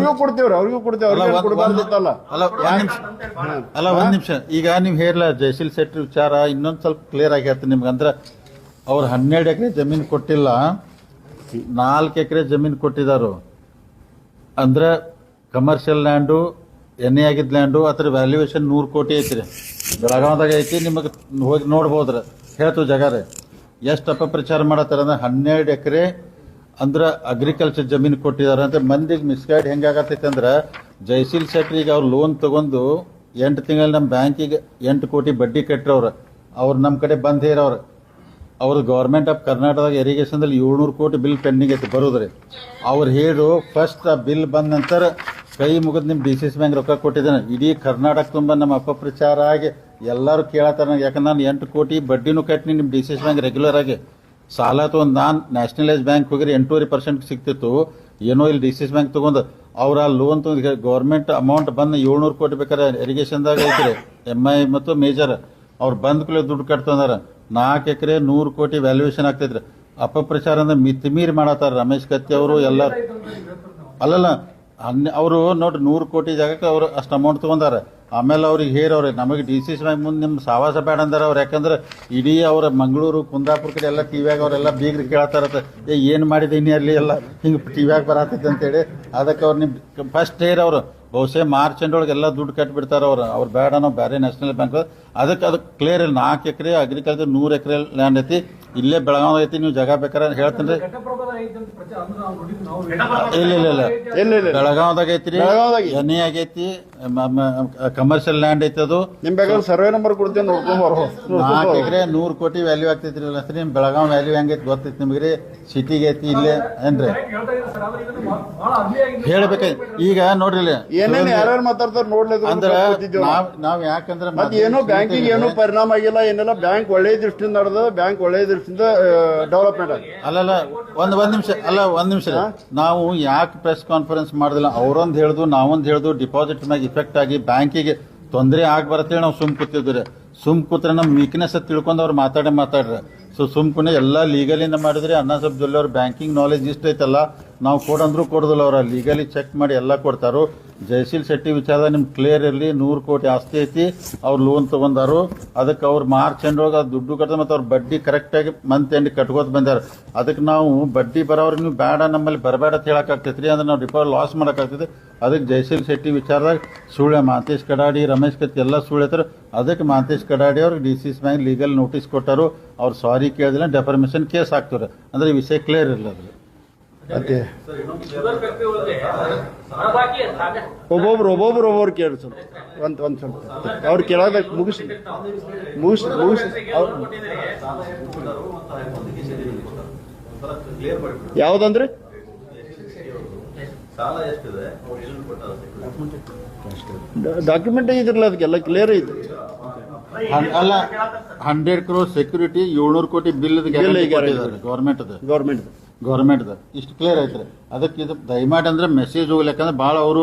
ಅವ್ರಿಗೂ ಕೊಡ್ತೇವೆ ಅವ್ರಿಗೆ ಕೊಡಬಾರ್ದಿತ್ತಲ್ಲ. ಅಲ್ಲ ಒಂದ್ ನಿಮಿಷ, ಈಗ ನೀವ್ ಹೇಳಲ್ಲ ಜಯಶೀಲ್ ಶೆಟ್ಟಿ ವಿಚಾರ ಇನ್ನೊಂದ್ ಸ್ವಲ್ಪ ಕ್ಲಿಯರ್ ಆಗಿ ಹೇಳ್ತೀನಿ ನಿಮ್ಗೆ. ಅಂದ್ರೆ ಅವ್ರು 12 ಎಕರೆ ಜಮೀನು ಕೊಟ್ಟಿಲ್ಲ, 4 ಎಕರೆ ಜಮೀನು ಕೊಟ್ಟಿದಾರು. ಅಂದ್ರೆ ಕಮರ್ಷಿಯಲ್ ಲ್ಯಾಂಡು, ಎನ್ ಎ ಆಗಿದ್ದ ಲ್ಯಾಂಡು, ಅದ್ರ ವ್ಯಾಲ್ಯೂಯೇಷನ್ 100 ಕೋಟಿ ಐತ್ರಿ. ಬೆಳಗಾವದಾಗ ಐತಿ, ನಿಮಗೆ ಹೋಗಿ ನೋಡ್ಬೋದ್ರ. ಹೇಳ್ತು ಜಗಾರೆ ಎಷ್ಟು ಅಪಪ್ರಚಾರ ಮಾಡತ್ತಾರ ಅಂದ್ರೆ 12 ಎಕರೆ ಅಂದ್ರೆ ಅಗ್ರಿಕಲ್ಚರ್ ಜಮೀನು ಕೊಟ್ಟಿದ್ದಾರೆ ಅಂತ. ಮಂದಿಗೆ ಮಿಸ್ಗೈಡ್ ಹೆಂಗಾಗತ್ತೈತೆ ಅಂದ್ರೆ, ಜಯಶೀಲ್ ಶೆಟ್ರಿಗೆ ಅವ್ರು ಲೋನ್ ತಗೊಂಡು 8 ತಿಂಗಳಲ್ಲಿ ನಮ್ಮ ಬ್ಯಾಂಕಿಗೆ 8 ಕೋಟಿ ಬಡ್ಡಿ ಕಟ್ಟಿರವ್ರು. ಅವ್ರು ನಮ್ಮ ಕಡೆ ಬಂದ್ ಹೇರವ್ರು. ಅವ್ರು ಗೌರ್ಮೆಂಟ್ ಆಫ್ ಕರ್ನಾಟಕದಾಗ ಇರಿಗೇಷನ್ದಲ್ಲಿ 700 ಕೋಟಿ ಬಿಲ್ ಪೆಂಡಿಂಗ್ ಐತಿ ಬರೋದ್ರಿ. ಅವ್ರು ಹೇಳು ಫಸ್ಟ್ ಆ ಬಿಲ್ ಬಂದ ನಂತರ ಕೈ ಮುಗಿದು ನಿಮ್ಮ DCC ಬ್ಯಾಂಕ್ ರೊಕ್ಕ ಕೊಟ್ಟಿದ್ದಾನೆ. ಇಡೀ ಕರ್ನಾಟಕ ತುಂಬ ನಮ್ಮ ಅಪಪ್ರಚಾರ ಆಗಿ ಎಲ್ಲರೂ ಕೇಳತ್ತಾರ. ಯಾಕಂದ್ರೆ ನಾನು 8 ಕೋಟಿ ಬಡ್ಡಿನೂ ಕಟ್ಟಿನಿ ನಿಮ್ಮ DCC ಬ್ಯಾಂಕ್ ರೆಗ್ಯುಲರ್ ಆಗಿ. ಸಾಲ ತೊಗೊಂಡು ನಾನು ನ್ಯಾಷನಲೈಸ್ ಬ್ಯಾಂಕ್ ಹೋಗಿರಿ 8.5% ಸಿಗ್ತಿತ್ತು. ಏನೋ ಇಲ್ಲಿ DCC ಬ್ಯಾಂಕ್ ತೊಗೊಂಡು ಅವ್ರ ಆ ಲೋನ್ ತೊಗೊಂಡು ಗೌರ್ಮೆಂಟ್ ಅಮೌಂಟ್ ಬಂದು 700 ಕೋಟಿ ಬೇಕಾದ್ರೆ ಇರಿಗೇಷನ್ದಾಗ ಐತ್ರಿ, MI ಮತ್ತು ಮೇಜರ್. ಅವ್ರು ಬಂದ್ ಕೂಡಲೇ ದುಡ್ಡು ಕಟ್ತಂದಾರ. 4 ಎಕರೆ 100 ಕೋಟಿ ವ್ಯಾಲ್ಯೂಯೇಷನ್ ಆಗ್ತೈತ್ರಿ. ಅಪಪ್ರಚಾರ ಅಂದ್ರೆ ಮಿತಿಮೀರಿ ಮಾಡತ್ತಾರ ರಮೇಶ್ ಕತ್ತಿ ಅವರು ಎಲ್ಲರೂ. ಅಲ್ಲಲ್ಲ, ಅವರು ನೋಡ್ರಿ 100 ಕೋಟಿ ಜಾಗಕ್ಕೆ ಅವ್ರು ಅಷ್ಟು ಅಮೌಂಟ್ ತಗೊಂಡಾರ. ಆಮೇಲೆ ಅವ್ರಿಗೆ ಹೇರವ್ರೆ ನಮಗೆ DCC ಬ್ಯಾಂಕ್ ಮುಂದೆ ನಿಮ್ಮ ಸಾವಾಸ ಬೇಡ ಅಂದಾರ ಅವ್ರು. ಯಾಕಂದ್ರೆ ಇಡೀ ಅವ್ರ ಮಂಗಳೂರು ಕುಂದಾಪುರ ಕಡೆ ಎಲ್ಲ ಟಿವಿಯಾಗ ಅವರೆಲ್ಲ ಬೀಗ್ರಿ ಕೇಳತ್ತಾರತ್ತ, ಏನು ಮಾಡಿದೀನಿ ಅಲ್ಲಿ ಎಲ್ಲ ಹಿಂಗೆ ಟಿವಿಯಾಗ ಬರತ್ತೈತೆ ಅಂತೇಳಿ. ಅದಕ್ಕೆ ಅವ್ರು ನಿಮ್ಮ ಫಸ್ಟ್ ಹೇರವ್ರು ಬಹುಶಃ ಮಾರ್ಚ್ ಎಂಡ್ ಒಳಗೆ ಎಲ್ಲ ದುಡ್ಡು ಕಟ್ಟಿಬಿಡ್ತಾರೆ ಅವ್ರು ಬೇಡ ನಾವು ಬೇರೆ ನ್ಯಾಷನಲ್ ಬ್ಯಾಂಕ್. ಅದಕ್ಕೆ ಕ್ಲಿಯರ್ ಇಲ್ಲ. 4 ಎಕರೆ ಅಗ್ರಿಕಲ್ಚರ್ 100 ಎಕರೆ ಲ್ಯಾಂಡ್ ಐತಿ, ಇಲ್ಲೇ ಬೆಳಗಾವ್ ಐತಿ. ನೀವು ಜಾಗ ಬೇಕಾದ್ರೆ ಹೇಳ್ತೀನಿ ರೀ. ಇಲ್ಲ ಬೆಳಗಾವದಾಗ ಐತ್ರಿ, ಎನ್ ಎ ಆಗೈತಿ, ಕಮರ್ಷಿಯಲ್ ಲ್ಯಾಂಡ್ ಐತಿ. ಅದು ನಿಮ್ ಬೇಕಾದ್ರೆ ಸರ್ವೆ ನಂಬರ್ ಕೊಡ್ತೇವೆ ನೋಡ್ಕೊಂಡ್ 4 ಎಕರೆ 100 ಕೋಟಿ ವ್ಯಾಲ್ಯೂ ಆಗ್ತೈತ್ರಿ. ನಿಮ್ ಬೆಳಗಾವ್ ವ್ಯಾಲ್ಯೂ ಹೆಂಗೈತಿ ಗೊತ್ತೈತಿ ನಿಮ್ಗೆ. ಸಿಟಿಗೆ ಐತಿ ಇಲ್ಲೇ ಏನ್ರಿ ಹೇಳ್ಬೇಕ. ಈಗ ನೋಡ್ರಿ ಏನೇನು ಯಾರ್ಯಾರು ಮಾತಾಡ್ತಾರೆ ನೋಡ್ಲಿಲ್ಲ ಅಂದ್ರೆ ನಾವ್ ಯಾಕಂದ್ರೆ ಏನೋ ಬ್ಯಾಂಕಿಗೆ ಏನೋ ಪರಿಣಾಮ ಆಗಿಲ್ಲ ಏನೆಲ್ಲ. ಬ್ಯಾಂಕ್ ಒಳ್ಳೆ ದೃಷ್ಟಿಯಿಂದ ನಡೆದ, ಬ್ಯಾಂಕ್ ಒಳ್ಳೆ ದೃಷ್ಟಿಯಿಂದ ಡೆವಲಪ್ಮೆಂಟ್ ಆಗಿ. ಅಲ್ಲಲ್ಲ ಒಂದ್ ನಿಮಿಷ ನಾವು ಯಾಕೆ ಪ್ರೆಸ್ ಕಾನ್ಫರೆನ್ಸ್ ಮಾಡಿದಿಲ್ಲ? ಅವರೊಂದು ಹೇಳ್ದು ನಾವೊಂದು ಹೇಳ್ದು ಡಿಪಾಸಿಟ್ ಮ್ಯಾಗ ಇಫೆಕ್ಟ್ ಆಗಿ ಬ್ಯಾಂಕಿಗೆ ತೊಂದರೆ ಆಗ್ಬರತ್ತೇಳಿ ನಾವು ಸುಮ್ ಕೂತಿದ್ರಿ. ಸುಮ್ ಕೂತ್ರೆ ನಮ್ ವೀಕ್ನೆಸ್ ತಿಳ್ಕೊಂಡು ಅವ್ರು ಮಾತಾಡ್ರಿ. ಸೊ ಸುಮ್ಕುನೆ ಎಲ್ಲ ಲೀಗಲಿಂದ ಮಾಡಿದ್ರೆ ಅಣ್ಣಾ ಸಾಹೇಬ್ ಜೊಲ್ಲೆ ಅವ್ರ ಬ್ಯಾಂಕಿಂಗ್ ನಾಲೆಜ್ ಇಷ್ಟ ಐತಲ್ಲ, ನಾವು ಕೊಡಂದ್ರೂ ಕೊಡೋದಿಲ್ಲ. ಅವ್ರ ಲೀಗಲಿ ಚೆಕ್ ಮಾಡಿ ಎಲ್ಲ ಕೊಡ್ತಾರೋ. ಜಯಶೀಲ್ ಶೆಟ್ಟಿ ವಿಚಾರ ನಿಮ್ಗೆ ಕ್ಲಿಯರ್ ಇರಲಿ. 100 ಕೋಟಿ ಆಸ್ತಿ ಐತಿ, ಅವ್ರು ಲೋನ್ ತಗೊಂಡಾರು. ಅದಕ್ಕೆ ಅವ್ರು ಮಾರ್ಚ್ ಎಂಡ್ ಒಳಗೆ ದುಡ್ಡು ಕಟ್ತಾರೆ ಮತ್ತು ಅವ್ರ ಬಡ್ಡಿ ಕರೆಕ್ಟಾಗಿ ಮಂತ್ ಎಂಡ್ ಕಟ್ಕೋತ ಬಂದಾರ. ಅದಕ್ಕೆ ನಾವು ಬಡ್ಡಿ ಬರೋವ್ರಿಗೆ ನೀವು ಬೇಡ ನಮ್ಮಲ್ಲಿ ಬರಬೇಡ ಅಂತ ಹೇಳಕ್ಕಾಗ್ತೈತ್ರಿ. ಅಂದ್ರೆ ನಾವು ಡಿಪಾಸಿಟ್ ಲಾಸ್ ಮಾಡೋಕ್ಕಾಗ್ತೈತಿ. ಅದಕ್ಕೆ ಜಯಶೀಲ್ ಶೆಟ್ಟಿ ವಿಚಾರದಾಗ ಸುಳ್ಳೆ ಮಾಂತೇಶ್ ಕಡಾಡಿ, ರಮೇಶ್ ಕತ್ತಿ ಎಲ್ಲ ಸುಳ್ಳೆತ್ತಾರೆ. ಅದಕ್ಕೆ ಮಾಂತೇಶ್ ಕಡಾಡಿ ಅವ್ರಿಗೆ DCC ಬ್ಯಾಂಕ್ ಲೀಗಲ್ ನೋಟಿಸ್ ಕೊಟ್ಟರು. ಅವ್ರು ಸಾರಿ ಕೇಳಿದಿಲ್ಲ, ಡೆಫರ್ಮೇಷನ್ ಕೇಸ್ ಹಾಕ್ತಾರೆ. ಅಂದ್ರೆ ಈ ವಿಷಯ ಕ್ಲಿಯರ್ ಇರಲ್ಲ. ಅದ್ರ ಒಬ್ಬೊಬ್ರು ಕೇಳಿ ಸ್ವಲ್ಪ ಒಂದ್ ಸ್ವಲ್ಪ ಅವ್ರು ಕೇಳೋದ ಮುಗಿಸಿ ಯಾವ್ದಂದ್ರೆ ಡಾಕ್ಯುಮೆಂಟ್ ಇದ್ರಲ್ಲ, ಅದಕ್ಕೆಲ್ಲ ಕ್ಲಿಯರ್ ಐತಿ. ಅಲ್ಲ 100 crore ಸೆಕ್ಯೂರಿಟಿ, 700 ಕೋಟಿ ಬಿಲ್ ಗೌರ್ಮೆಂಟ್ ಇಷ್ಟು ಕ್ಲಿಯರ್ ಐತ್ರಿ. ಅದಕ್ಕೆ ಇದು ದಯಮಾಡಿ ಅಂದ್ರೆ ಮೆಸೇಜ್ ಹೋಗ್ಲಿಕ್ಕಂದ್ರೆ ಭಾಳ ಅವರು